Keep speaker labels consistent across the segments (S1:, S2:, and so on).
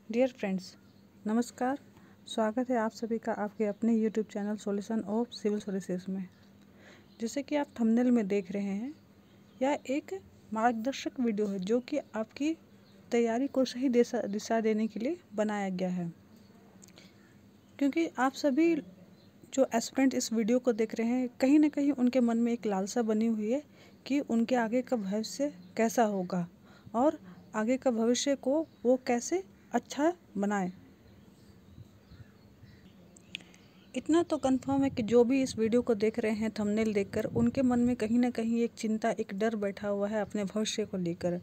S1: Dear friends, नमस्कार। स्वागत है आप सभी का आपके अपने YouTube channel solution of civil services में। जैसे कि आप थंबनेल में देख रहे हैं, यह एक मार्गदर्शक वीडियो है जो कि आपकी तैयारी को सही दिशा देने के लिए बनाया गया है। क्योंकि आप सभी जो एस्पिरेंट इस वीडियो को देख रहे हैं, कहीं ना कहीं उनके मन में एक लालसा बनी हुई है कि उनके आगे का भविष्य कैसा होगा और आगे का भविष्य को वो कैसे अच्छा बनाए। इतना तो कंफर्म है कि जो भी इस वीडियो को देख रहे हैं थंबनेल देखकर, उनके मन में कहीं ना कहीं एक चिंता, एक डर बैठा हुआ है अपने भविष्य को लेकर।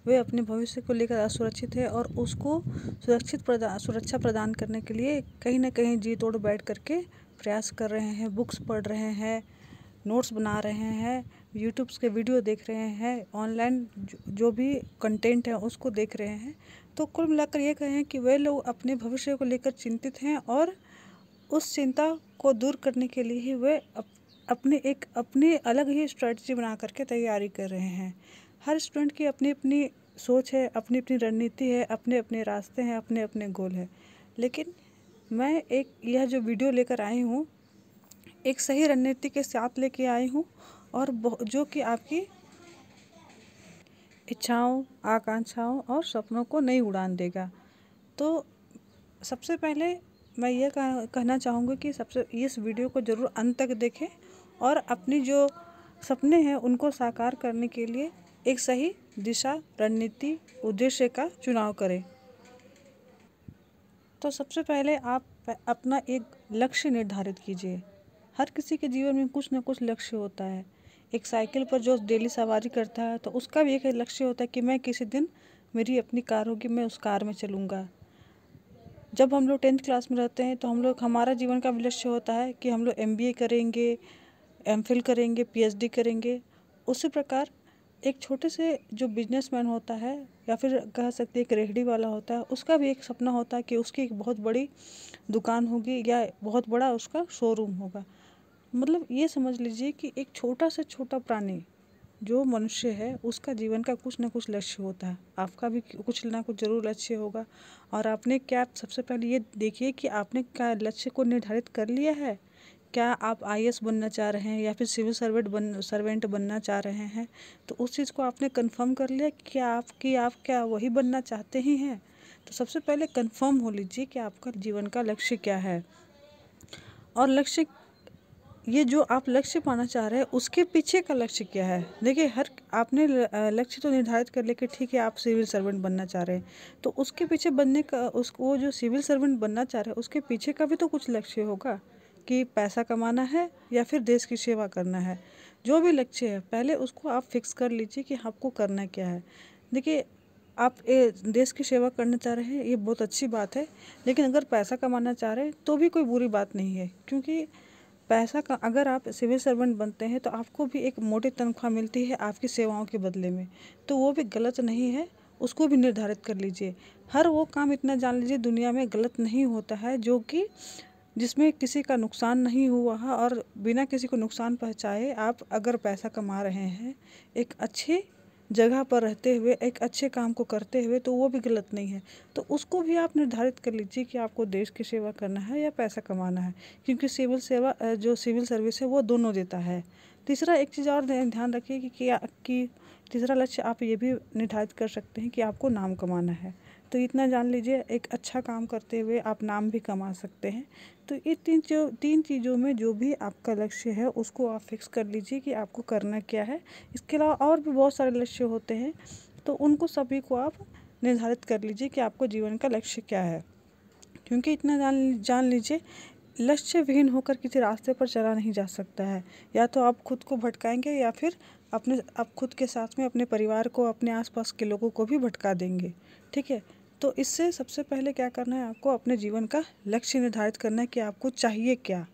S1: वे अपने भविष्य को लेकर असुरक्षित है और उसको सुरक्षा प्रदान करने के लिए कहीं ना कहीं जी तोड़ बैठ करके प्रयास कर रहे हैं, बुक्स पढ़ रहे हैं, नोट्स बना रहे हैं, यूट्यूब्स के वीडियो देख रहे हैं, ऑनलाइन जो भी कंटेंट है उसको देख रहे हैं। तो कुल मिलाकर ये कहें कि वे लोग अपने भविष्य को लेकर चिंतित हैं और उस चिंता को दूर करने के लिए ही वे अपनी अलग ही स्ट्रेटजी बना करके तैयारी कर रहे हैं। हर स्टूडेंट की अपनी अपनी सोच है, अपनी अपनी रणनीति है, अपने अपने रास्ते हैं, अपने अपने गोल है। लेकिन मैं यह जो वीडियो लेकर आई हूँ, एक सही रणनीति के साथ लेके आई हूँ और जो कि आपकी इच्छाओं, आकांक्षाओं और सपनों को नई उड़ान देगा। तो सबसे पहले मैं ये कहना चाहूँगी कि इस वीडियो को ज़रूर अंत तक देखें और अपनी जो सपने हैं उनको साकार करने के लिए एक सही दिशा, रणनीति, उद्देश्य का चुनाव करें। तो सबसे पहले आप अपना एक लक्ष्य निर्धारित कीजिए। हर किसी के जीवन में कुछ न कुछ लक्ष्य होता है। एक साइकिल पर जो डेली सवारी करता है तो उसका भी एक लक्ष्य होता है कि मैं किसी दिन मेरी अपनी कार होगी, मैं उस कार में चलूँगा। जब हम लोग 10th क्लास में रहते हैं तो हमारा जीवन का लक्ष्य होता है कि हम लोग MBA करेंगे, MPhil करेंगे, PhD करेंगे। उसी प्रकार एक छोटे से जो बिजनेसमैन होता है या फिर कह सकते हैं एक रेहड़ी वाला होता है, उसका भी एक सपना होता है कि उसकी एक बहुत बड़ी दुकान होगी या बहुत बड़ा उसका शोरूम होगा। मतलब ये समझ लीजिए कि एक छोटा से छोटा प्राणी जो मनुष्य है उसका जीवन का कुछ ना कुछ लक्ष्य होता है। आपका भी कुछ ना कुछ जरूर लक्ष्य होगा। और आपने क्या, सबसे पहले ये देखिए कि आपने क्या लक्ष्य को निर्धारित कर लिया है। क्या आप IAS बनना चाह रहे हैं या फिर सिविल सर्वेंट बनना चाह रहे हैं? तो उस चीज़ को आपने कंफर्म कर लिया कि आप क्या वही बनना चाहते ही हैं? तो सबसे पहले कंफर्म हो लीजिए कि आपका जीवन का लक्ष्य क्या है। और लक्ष्य, ये जो आप लक्ष्य पाना चाह रहे हैं उसके पीछे का लक्ष्य क्या है। देखिए, हर आपने लक्ष्य तो निर्धारित कर लेके ठीक है, आप सिविल सर्वेंट बनना चाह रहे हैं तो उसके पीछे बनने का वो जो सिविल सर्वेंट बनना चाह रहे हैं उसके पीछे का भी तो कुछ लक्ष्य होगा कि पैसा कमाना है या फिर देश की सेवा करना है। जो भी लक्ष्य है पहले उसको आप फिक्स कर लीजिए कि आपको करना क्या है। देखिए, आप देश की सेवा करना चाह रहे हैं, ये बहुत अच्छी बात है। लेकिन अगर पैसा कमाना चाह रहे हैं तो भी कोई बुरी बात नहीं है, क्योंकि पैसा का अगर आप सिविल सर्वेंट बनते हैं तो आपको भी एक मोटी तनख्वाह मिलती है आपकी सेवाओं के बदले में, तो वो भी गलत नहीं है, उसको भी निर्धारित कर लीजिए। हर वो काम इतना जान लीजिए दुनिया में गलत नहीं होता है जो कि जिसमें किसी का नुकसान नहीं हुआ है और बिना किसी को नुकसान पहुंचाए आप अगर पैसा कमा रहे हैं एक अच्छी जगह पर रहते हुए, एक अच्छे काम को करते हुए, तो वो भी गलत नहीं है। तो उसको भी आप निर्धारित कर लीजिए कि आपको देश की सेवा करना है या पैसा कमाना है, क्योंकि जो सिविल सर्विस है वो दोनों देता है। तीसरा एक चीज़ और ध्यान रखिए कि तीसरा लक्ष्य आप ये भी निर्धारित कर सकते हैं कि आपको नाम कमाना है। तो इतना जान लीजिए, एक अच्छा काम करते हुए आप नाम भी कमा सकते हैं। तो ये तीन चीज़ों में जो भी आपका लक्ष्य है उसको आप फिक्स कर लीजिए कि आपको करना क्या है। इसके अलावा और भी बहुत सारे लक्ष्य होते हैं, तो उनको सभी को आप निर्धारित कर लीजिए कि आपको जीवन का लक्ष्य क्या है। क्योंकि इतना जान लीजिए, लक्ष्य विहीन होकर किसी रास्ते पर चला नहीं जा सकता है। या तो आप खुद को भटकाएंगे या फिर आप खुद के साथ में अपने परिवार को, अपने आसपास के लोगों को भी भटका देंगे। ठीक है, तो इससे सबसे पहले क्या करना है, आपको अपने जीवन का लक्ष्य निर्धारित करना है कि आपको चाहिए क्या।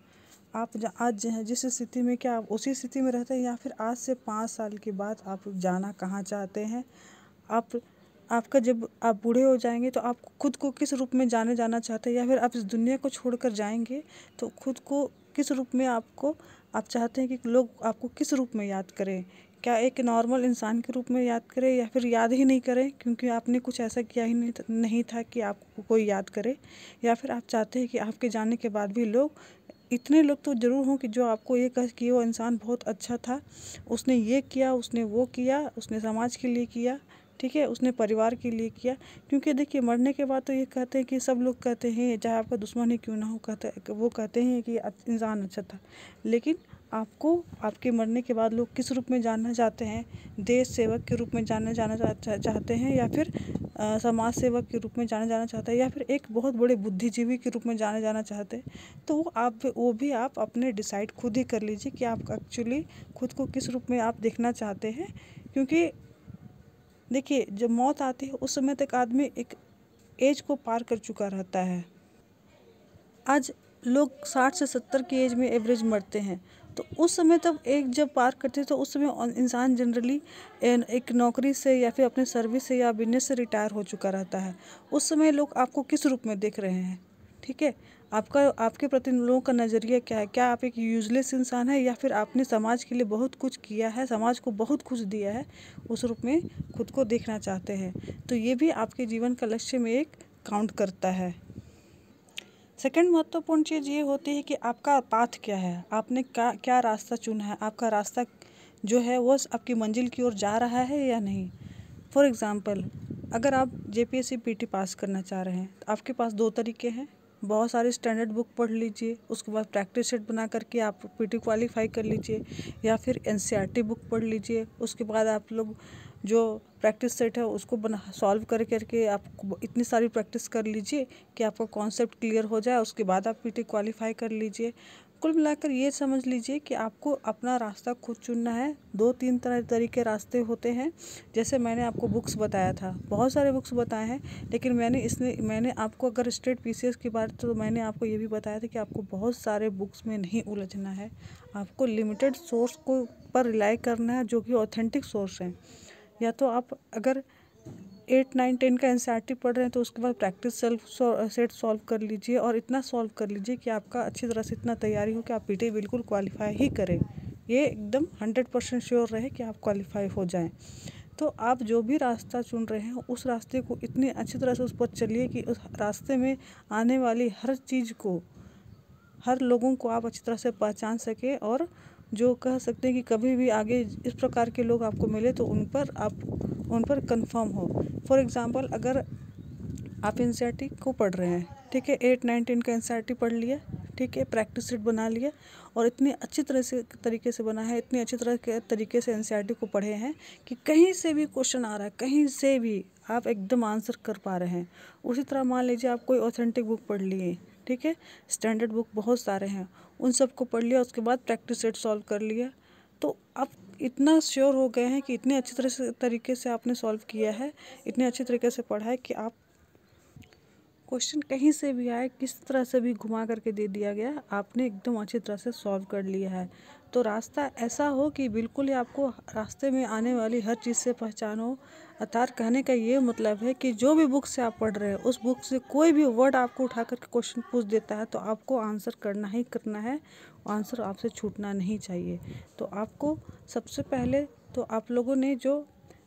S1: आप आज जिस स्थिति में, क्या आप उसी स्थिति में रहते हैं या फिर आज से 5 साल के बाद आप जाना कहाँ चाहते हैं। आप आपका जब आप बूढ़े हो जाएंगे तो आप खुद को किस रूप में जाना चाहते हैं, या फिर आप इस दुनिया को छोड़कर जाएंगे तो खुद को किस रूप में आप चाहते हैं कि लोग आपको किस रूप में याद करें। क्या एक नॉर्मल इंसान के रूप में याद करें या फिर याद ही नहीं करें क्योंकि आपने कुछ ऐसा किया ही नहीं था कि आपको कोई याद करे, या फिर आप चाहते हैं कि आपके जाने के बाद भी लोग, इतने लोग तो ज़रूर हों कि जो आपको ये कहे कि वो इंसान बहुत अच्छा था, उसने ये किया, उसने वो किया, उसने समाज के लिए किया, ठीक है, उसने परिवार के लिए किया। क्योंकि देखिए मरने के बाद तो ये कहते हैं कि सब लोग कहते हैं, चाहे आपका दुश्मन ही क्यों ना हो, वो कहते हैं कि इंसान अच्छा था। लेकिन आपको आपके मरने के बाद लोग किस रूप में जानना चाहते हैं? देश सेवक के रूप में जाना चाहते हैं, या फिर समाज सेवक के रूप में जाना चाहते हैं, या फिर एक बहुत बड़े बुद्धिजीवी के रूप में जाना चाहते हैं? तो वो भी आप अपने डिसाइड खुद ही कर लीजिए कि आप एक्चुअली खुद को किस रूप में आप देखना चाहते हैं। क्योंकि देखिए जब मौत आती है उस समय तक आदमी एक एज को पार कर चुका रहता है। आज लोग 60 से 70 की एज में एवरेज मरते हैं, तो उस समय तब एक जब पार करते हैं तो उस समय इंसान जनरली एक नौकरी से या फिर अपने सर्विस से या बिजनेस से रिटायर हो चुका रहता है। उस समय लोग आपको किस रूप में देख रहे हैं, ठीक है, आपके प्रति लोगों का नज़रिया क्या है? क्या आप एक यूजलेस इंसान है, या फिर आपने समाज के लिए बहुत कुछ किया है, समाज को बहुत कुछ दिया है, उस रूप में खुद को देखना चाहते हैं? तो ये भी आपके जीवन का लक्ष्य में एक काउंट करता है। सेकंड महत्वपूर्ण चीज़ ये होती है कि आपका पाथ क्या है, आपने क्या रास्ता चुना है, आपका रास्ता जो है वो आपकी मंजिल की ओर जा रहा है या नहीं। फॉर एग्ज़ाम्पल, अगर आप जेपीएससी पीटी पास करना चाह रहे हैं तो आपके पास दो तरीके हैं। बहुत सारी स्टैंडर्ड बुक पढ़ लीजिए, उसके बाद प्रैक्टिस सेट बना करके आप पीटी क्वालिफाई कर लीजिए, या फिर एनसीईआरटी बुक पढ़ लीजिए। उसके बाद आप लोग जो प्रैक्टिस सेट है उसको सॉल्व करके आप इतनी सारी प्रैक्टिस कर लीजिए कि आपका कॉन्सेप्ट क्लियर हो जाए। उसके बाद आप पीटी क्वालिफाई कर लीजिए। कुल मिलाकर ये समझ लीजिए कि आपको अपना रास्ता खुद चुनना है। 2-3 तरीके रास्ते होते हैं। जैसे मैंने आपको बुक्स बताया था, बहुत सारे बुक्स बताए हैं, लेकिन मैंने आपको अगर स्टेट पीसीएस की बात, तो मैंने आपको ये भी बताया था कि आपको बहुत सारे बुक्स में नहीं उलझना है। आपको लिमिटेड सोर्स को पर रिलाई करना है जो कि ऑथेंटिक सोर्स हैं। या तो आप अगर 8, 9, 10 का एनसीईआरटी पढ़ रहे हैं तो उसके बाद प्रैक्टिस सेट सॉल्व कर लीजिए, और इतना सॉल्व कर लीजिए कि आपका अच्छी तरह से इतना तैयारी हो कि आप पीटी बिल्कुल क्वालिफाई ही करें। ये एकदम 100% श्योर रहे कि आप क्वालिफाई हो जाएं। तो आप जो भी रास्ता चुन रहे हैं उस रास्ते को इतनी अच्छी तरह से उस पर चलिए कि उस रास्ते में आने वाली हर चीज़ को, हर लोगों को आप अच्छी तरह से पहचान सकें, और जो कह सकते हैं कि कभी भी आगे इस प्रकार के लोग आपको मिले तो उन पर कंफर्म हो। फॉर एग्ज़ाम्पल, अगर आप एनसीईआरटी को पढ़ रहे हैं, ठीक है, 8, 9, 10 का एनसीईआरटी पढ़ लिया, ठीक है, प्रैक्टिस सेट बना लिया, और इतनी अच्छी तरीके से बना है, इतनी अच्छी तरह के तरीके से एनसीईआरटी को पढ़े हैं कि कहीं से भी क्वेश्चन आ रहा है, कहीं से भी आप एकदम आंसर कर पा रहे हैं। उसी तरह मान लीजिए आप कोई ऑथेंटिक बुक पढ़ लिए, ठीक है, स्टैंडर्ड बुक बहुत सारे हैं, उन सबको पढ़ लिया, उसके बाद प्रैक्टिस सेट सॉल्व कर लिया, तो आप इतना श्योर हो गए हैं कि इतने अच्छी तरीके से आपने सॉल्व किया है, इतने अच्छे तरीके से पढ़ा है कि आप क्वेश्चन कहीं से भी आए, किस तरह से भी घुमा करके दे दिया गया, आपने एकदम अच्छी तरह से सॉल्व कर लिया है। तो रास्ता ऐसा हो कि बिल्कुल ही आपको रास्ते में आने वाली हर चीज़ से पहचान हो। अर्थात कहने का ये मतलब है कि जो भी बुक से आप पढ़ रहे हैं उस बुक से कोई भी वर्ड आपको उठा करके क्वेश्चन पूछ देता है तो आपको आंसर करना ही करना है, आंसर आपसे छूटना नहीं चाहिए। तो आपको सबसे पहले तो आप लोगों ने जो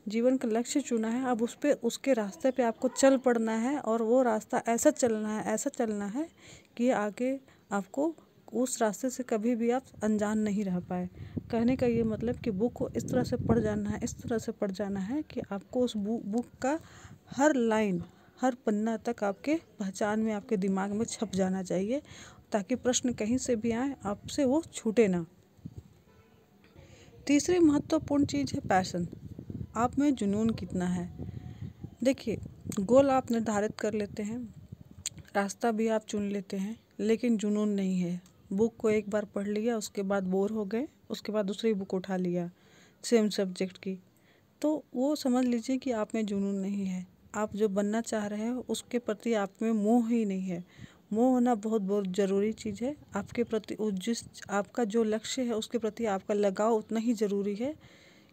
S1: जीवन का लक्ष्य चुना है, अब उसके रास्ते पे आपको चल पड़ना है, और वो रास्ता ऐसा चलना है कि आगे आपको उस रास्ते से कभी भी आप अनजान नहीं रह पाए। कहने का ये मतलब कि बुक को इस तरह से पढ़ जाना है, इस तरह से पढ़ जाना है कि आपको उस बुक का हर लाइन, हर पन्ना तक आपके पहचान में, आपके दिमाग में छप जाना चाहिए, ताकि प्रश्न कहीं से भी आए आपसे वो छूटे ना। तीसरी महत्वपूर्ण चीज़ है पैशन। आप में जुनून कितना है। देखिए, गोल आप निर्धारित कर लेते हैं, रास्ता भी आप चुन लेते हैं, लेकिन जुनून नहीं है। बुक को एक बार पढ़ लिया, उसके बाद बोर हो गए, उसके बाद दूसरी बुक उठा लिया सेम सब्जेक्ट की, तो वो समझ लीजिए कि आप में जुनून नहीं है। आप जो बनना चाह रहे हैं उसके प्रति आप में मोह ही नहीं है। मोह होना बहुत बहुत ज़रूरी चीज़ है। आपके प्रति आपका जो लक्ष्य है उसके प्रति आपका लगाव उतना ही ज़रूरी है।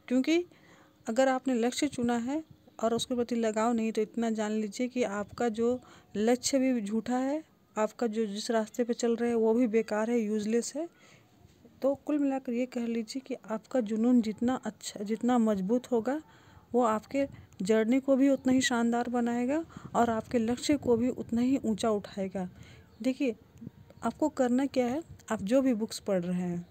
S1: क्योंकि अगर आपने लक्ष्य चुना है और उसके प्रति लगाव नहीं, तो इतना जान लीजिए कि आपका जो लक्ष्य भी झूठा है, आपका जो जिस रास्ते पे चल रहे हैं वो भी बेकार है, यूजलेस है। तो कुल मिलाकर ये कह लीजिए कि आपका जुनून जितना अच्छा, जितना मजबूत होगा, वो आपके जर्नी को भी उतना ही शानदार बनाएगा और आपके लक्ष्य को भी उतना ही ऊंचा उठाएगा। देखिए, आपको करना क्या है, आप जो भी बुक्स पढ़ रहे हैं,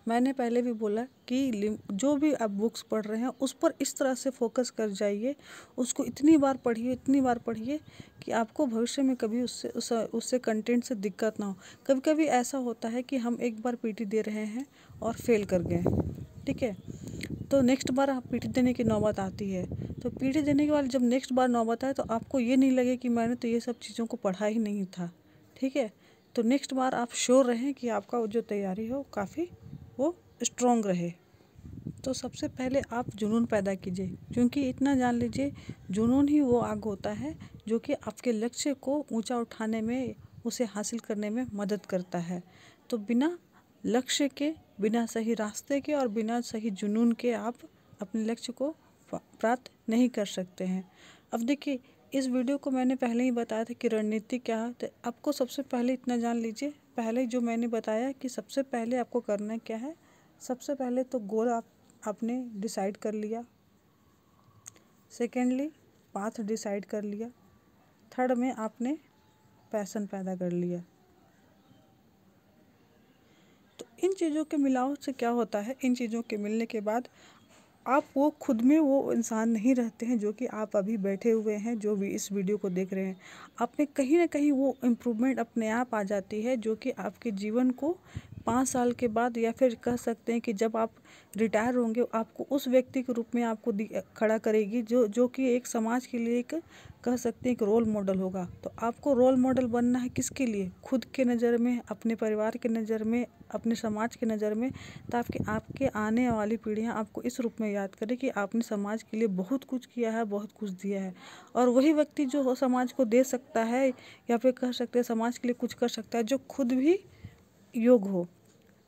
S1: मैंने पहले भी बोला कि जो भी आप बुक्स पढ़ रहे हैं उस पर इस तरह से फोकस कर जाइए, उसको इतनी बार पढ़िए, इतनी बार पढ़िए कि आपको भविष्य में कभी उससे कंटेंट से दिक्कत ना हो। कभी कभी ऐसा होता है कि हम एक बार पीटी दे रहे हैं और फेल कर गए, ठीक है, तो नेक्स्ट बार आप पीटी देने की नौबत आती है। तो पीटी देने के बाद जब नेक्स्ट बार नौबत आए तो आपको ये नहीं लगे कि मैंने तो ये सब चीज़ों को पढ़ा ही नहीं था, ठीक है। तो नेक्स्ट बार आप श्योर रहें कि आपका जो तैयारी हो काफ़ी वो स्ट्रॉन्ग रहे। तो सबसे पहले आप जुनून पैदा कीजिए, क्योंकि इतना जान लीजिए, जुनून ही वो आग होता है जो कि आपके लक्ष्य को ऊंचा उठाने में, उसे हासिल करने में मदद करता है। तो बिना लक्ष्य के, बिना सही रास्ते के और बिना सही जुनून के आप अपने लक्ष्य को प्राप्त नहीं कर सकते हैं। अब देखिए, इस वीडियो को मैंने पहले ही बताया था कि रणनीति क्या है। तो आपको सबसे पहले इतना जान लीजिए, पहले जो मैंने बताया कि सबसे पहले आपको करना क्या है। सबसे पहले तो गोल आपने डिसाइड कर लिया, सेकेंडली पाथ डिसाइड कर लिया, थर्ड में आपने पैशन पैदा कर लिया। तो इन चीज़ों के मिलाव से क्या होता है, इन चीज़ों के मिलने के बाद आप वो खुद में वो इंसान नहीं रहते हैं जो कि आप अभी बैठे हुए हैं, जो भी इस वीडियो को देख रहे हैं। आप में कहीं ना कहीं वो इम्प्रूवमेंट अपने आप आ जाती है, जो कि आपके जीवन को 5 साल के बाद, या फिर कह सकते हैं कि जब आप रिटायर होंगे, आपको उस व्यक्ति के रूप में आपको खड़ा करेगी जो कि एक समाज के लिए एक, कह सकते हैं, एक रोल मॉडल होगा। तो आपको रोल मॉडल बनना है किसके लिए? खुद के नज़र में, अपने परिवार के नज़र में, अपने समाज के नज़र में, ताकि आपके आने वाली पीढ़ियां आपको इस रूप में याद करें कि आपने समाज के लिए बहुत कुछ किया है, बहुत कुछ दिया है। और वही व्यक्ति जो समाज को दे सकता है, या फिर कह सकते हैं समाज के लिए कुछ कर सकता है, जो खुद भी योग हो,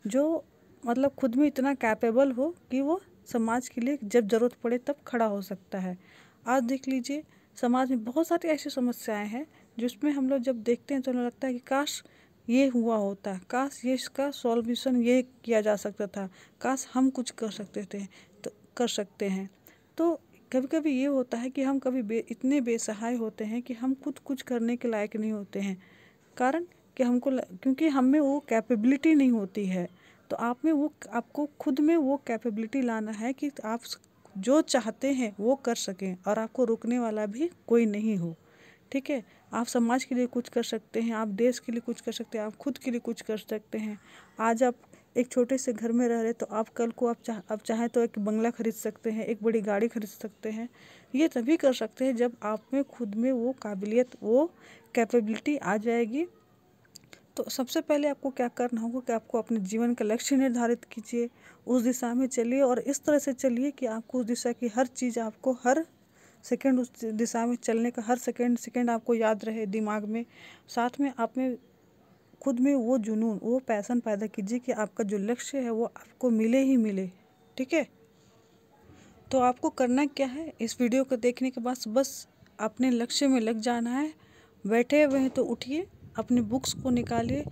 S1: जो मतलब खुद में इतना कैपेबल हो कि वो समाज के लिए जब ज़रूरत पड़े तब खड़ा हो सकता है। आज देख लीजिए, समाज में बहुत सारी ऐसी समस्याएं हैं जिसमें हम लोग जब देखते हैं तो हमें लगता है कि काश ये हुआ होता, काश ये इसका सॉल्यूशन ये किया जा सकता था, काश हम कुछ कर सकते थे, तो कर सकते हैं। तो कभी कभी ये होता है कि हम कभी इतने बेसहाय होते हैं कि हम खुद कुछ करने के लायक नहीं होते हैं। कारण कि क्योंकि हम में वो कैपेबिलिटी नहीं होती है। तो आपको खुद में वो कैपेबिलिटी लाना है कि आप जो चाहते हैं वो कर सकें और आपको रोकने वाला भी कोई नहीं हो, ठीक है। आप समाज के लिए कुछ कर सकते हैं, आप देश के लिए कुछ कर सकते हैं, आप खुद के लिए कुछ कर सकते हैं। आज आप एक छोटे से घर में रह रहे, तो आप कल को आप चाहें तो एक बंगला खरीद सकते हैं, एक बड़ी गाड़ी खरीद सकते हैं। ये तभी कर सकते हैं जब आप में खुद में वो काबिलियत, वो कैपेबिलिटी आ जाएगी। तो सबसे पहले आपको क्या करना होगा कि आपको अपने जीवन का लक्ष्य निर्धारित कीजिए, उस दिशा में चलिए और इस तरह से चलिए कि आपको उस दिशा की हर चीज़, आपको हर सेकंड उस दिशा में चलने का हर सेकंड आपको याद रहे दिमाग में। साथ में आप में खुद में वो जुनून, वो पैशन पैदा कीजिए कि आपका जो लक्ष्य है वो आपको मिले ही मिले, ठीक है। तो आपको करना क्या है, इस वीडियो को देखने के बाद बस अपने लक्ष्य में लग जाना है। बैठे हुए हैं तो उठिए, अपनी बुक्स को निकालिए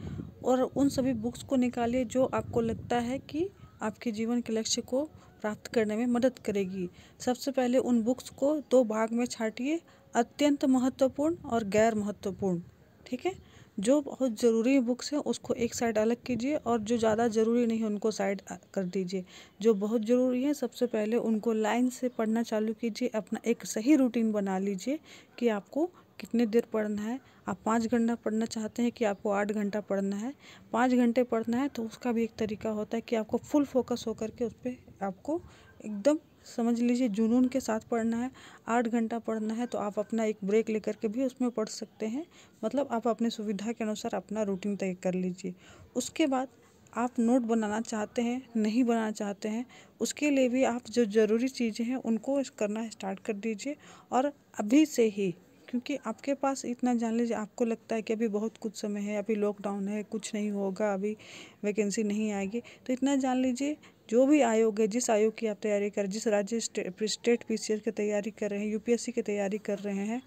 S1: और उन सभी बुक्स को निकालिए जो आपको लगता है कि आपके जीवन के लक्ष्य को प्राप्त करने में मदद करेगी। सबसे पहले उन बुक्स को 2 भाग में छांटिए, अत्यंत महत्वपूर्ण और गैर महत्वपूर्ण, ठीक है। जो बहुत ज़रूरी बुक्स हैं उसको एक साइड अलग कीजिए और जो ज़्यादा ज़रूरी नहीं है उनको साइड कर दीजिए। जो बहुत ज़रूरी है सबसे पहले उनको लाइन से पढ़ना चालू कीजिए। अपना एक सही रूटीन बना लीजिए कि आपको कितने देर पढ़ना है। आप 5 घंटा पढ़ना चाहते हैं कि आपको 8 घंटा पढ़ना है, 5 घंटे पढ़ना है, तो उसका भी एक तरीका होता है कि आपको फुल फोकस होकर के उस पर आपको एकदम समझ लीजिए जुनून के साथ पढ़ना है। 8 घंटा पढ़ना है तो आप अपना एक ब्रेक लेकर के भी उसमें पढ़ सकते हैं। मतलब आप अपनी सुविधा के अनुसार अपना रूटीन तय कर लीजिए। उसके बाद आप नोट बनाना चाहते हैं, नहीं बनाना चाहते हैं, उसके लिए भी आप जो ज़रूरी चीज़ें हैं उनको करना स्टार्ट कर दीजिए और अभी से ही। क्योंकि आपके पास इतना जान लीजिए, आपको लगता है कि अभी बहुत कुछ समय है, अभी लॉकडाउन है, कुछ नहीं होगा, अभी वैकेंसी नहीं आएगी, तो इतना जान लीजिए जो भी आयोग है, जिस आयोग की आप तैयारी कर, जिस राज्य स्टेट पीसीएस की तैयारी कर रहे हैं, यूपीएससी की तैयारी कर रहे हैं,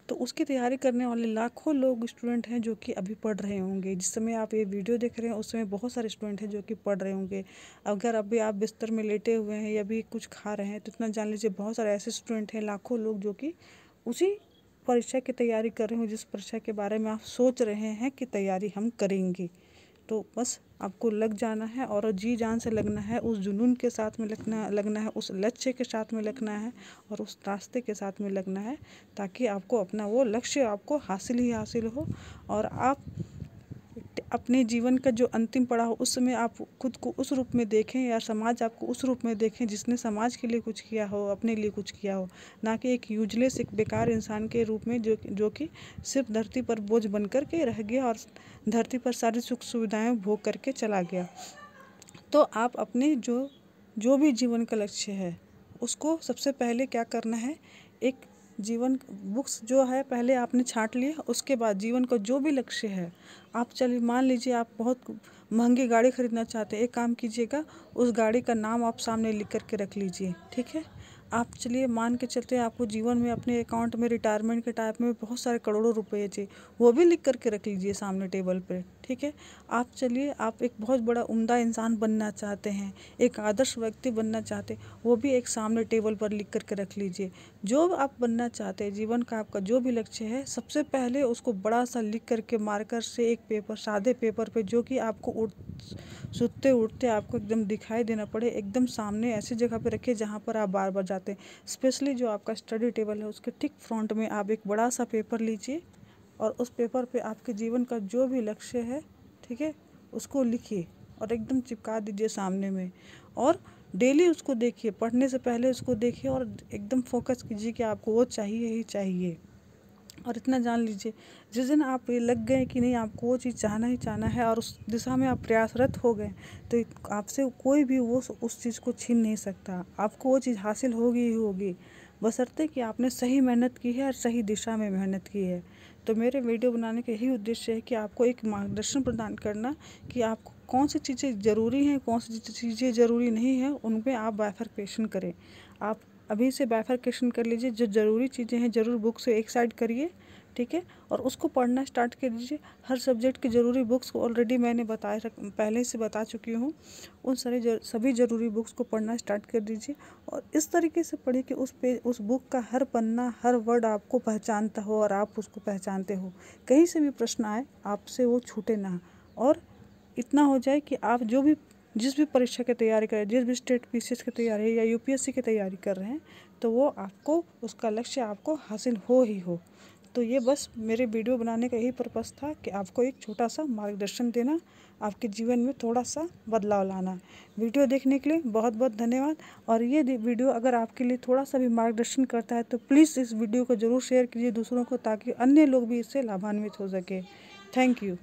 S1: तो उसकी तैयारी करने वाले लाखों लोग स्टूडेंट हैं जो कि अभी पढ़ रहे होंगे। जिस समय आप ये वीडियो देख रहे हैं उस समय बहुत सारे स्टूडेंट हैं जो कि पढ़ रहे होंगे। अगर अभी आप बिस्तर में लेटे हुए हैं या भी कुछ खा रहे हैं तो इतना जान लीजिए बहुत सारे ऐसे स्टूडेंट हैं, लाखों लोग, जो कि उसी परीक्षा की तैयारी कर रहे हो जिस परीक्षा के बारे में आप सोच रहे हैं कि तैयारी हम करेंगे। तो बस आपको लग जाना है और जी जान से लगना है, उस जुनून के साथ में लगना है, उस लक्ष्य के साथ में लगना है और उस रास्ते के साथ में लगना है, ताकि आपको अपना वो लक्ष्य आपको हासिल ही हासिल हो और आप अपने जीवन का जो अंतिम पड़ाव उस समय आप खुद को उस रूप में देखें या समाज आपको उस रूप में देखें जिसने समाज के लिए कुछ किया हो, अपने लिए कुछ किया हो, ना कि एक यूजलेस, एक बेकार इंसान के रूप में जो कि सिर्फ धरती पर बोझ बन कर के रह गया और धरती पर सारी सुख सुविधाएं भोग करके चला गया। तो आप अपने जो भी जीवन का लक्ष्य है उसको सबसे पहले क्या करना है, एक जीवन बुक्स जो है पहले आपने छांट लिया, उसके बाद जीवन का जो भी लक्ष्य है, आप चलिए मान लीजिए आप बहुत महंगी गाड़ी खरीदना चाहते हैं, एक काम कीजिएगा, उस गाड़ी का नाम आप सामने लिख करके रख लीजिए, ठीक है। आप चलिए मान के चलते हैं आपको जीवन में अपने अकाउंट में रिटायरमेंट के टाइम में बहुत सारे करोड़ों रुपए चाहिए, वो भी लिख करके रख लीजिए सामने टेबल पे, ठीक है। आप चलिए आप एक बहुत बड़ा उम्दा इंसान बनना चाहते हैं, एक आदर्श व्यक्ति बनना चाहते हैं, वो भी एक सामने टेबल पर लिख करके रख लीजिए। जो आप बनना चाहते हैं, जीवन का आपका जो भी लक्ष्य है, सबसे पहले उसको बड़ा सा लिख करके मार्कर से एक पेपर, सादे पेपर पे, जो कि आपको सुते उठते आपको एकदम दिखाई देना पड़े, एकदम सामने ऐसी जगह पे रखिए जहाँ पर आप बार बार जाते हैं। स्पेशली जो आपका स्टडी टेबल है उसके ठीक फ्रंट में आप एक बड़ा सा पेपर लीजिए और उस पेपर पे आपके जीवन का जो भी लक्ष्य है, ठीक है, उसको लिखिए और एकदम चिपका दीजिए सामने में और डेली उसको देखिए, पढ़ने से पहले उसको देखिए और एकदम फोकस कीजिए कि आपको वो चाहिए ही चाहिए। और इतना जान लीजिए, जिस दिन आप ये लग गए कि नहीं आपको वो चीज़ चाहना ही चाहना है और उस दिशा में आप प्रयासरत हो गए, तो आपसे कोई भी वो उस चीज़ को छीन नहीं सकता। आपको वो चीज़ हासिल होगी ही होगी, बशर्ते कि आपने सही मेहनत की है और सही दिशा में मेहनत की है। तो मेरे वीडियो बनाने का यही उद्देश्य है कि आपको एक मार्गदर्शन प्रदान करना कि आपको कौन सी चीज़ें ज़रूरी हैं, कौन सी चीज़ें ज़रूरी नहीं हैं, उनमें आप बाइफरकेशन करें। आप अभी से बाइफरकेशन कर लीजिए, जो ज़रूरी चीज़ें हैं ज़रूर बुक से एक साइड करिए, ठीक है, और उसको पढ़ना स्टार्ट कर दीजिए। हर सब्जेक्ट की ज़रूरी बुक्स को ऑलरेडी मैंने पहले से बता चुकी हूँ, उन सभी ज़रूरी बुक्स को पढ़ना स्टार्ट कर दीजिए और इस तरीके से पढ़िए कि उस बुक का हर पन्ना, हर वर्ड आपको पहचानता हो और आप उसको पहचानते हो। कहीं से भी प्रश्न आए आपसे वो छूटे ना, और इतना हो जाए कि आप जिस भी परीक्षा की तैयारी कर रहे हैं, जिस भी स्टेट पीसीएस की तैयारी या यूपीएससी की तैयारी कर रहे हैं, तो वो आपको उसका लक्ष्य आपको हासिल हो ही हो। तो ये बस मेरे वीडियो बनाने का यही पर्पस था कि आपको एक छोटा सा मार्गदर्शन देना, आपके जीवन में थोड़ा सा बदलाव लाना। वीडियो देखने के लिए बहुत बहुत धन्यवाद। और ये वीडियो अगर आपके लिए थोड़ा सा भी मार्गदर्शन करता है तो प्लीज़ इस वीडियो को ज़रूर शेयर कीजिए दूसरों को, ताकि अन्य लोग भी इससे लाभान्वित हो सके। Thank you.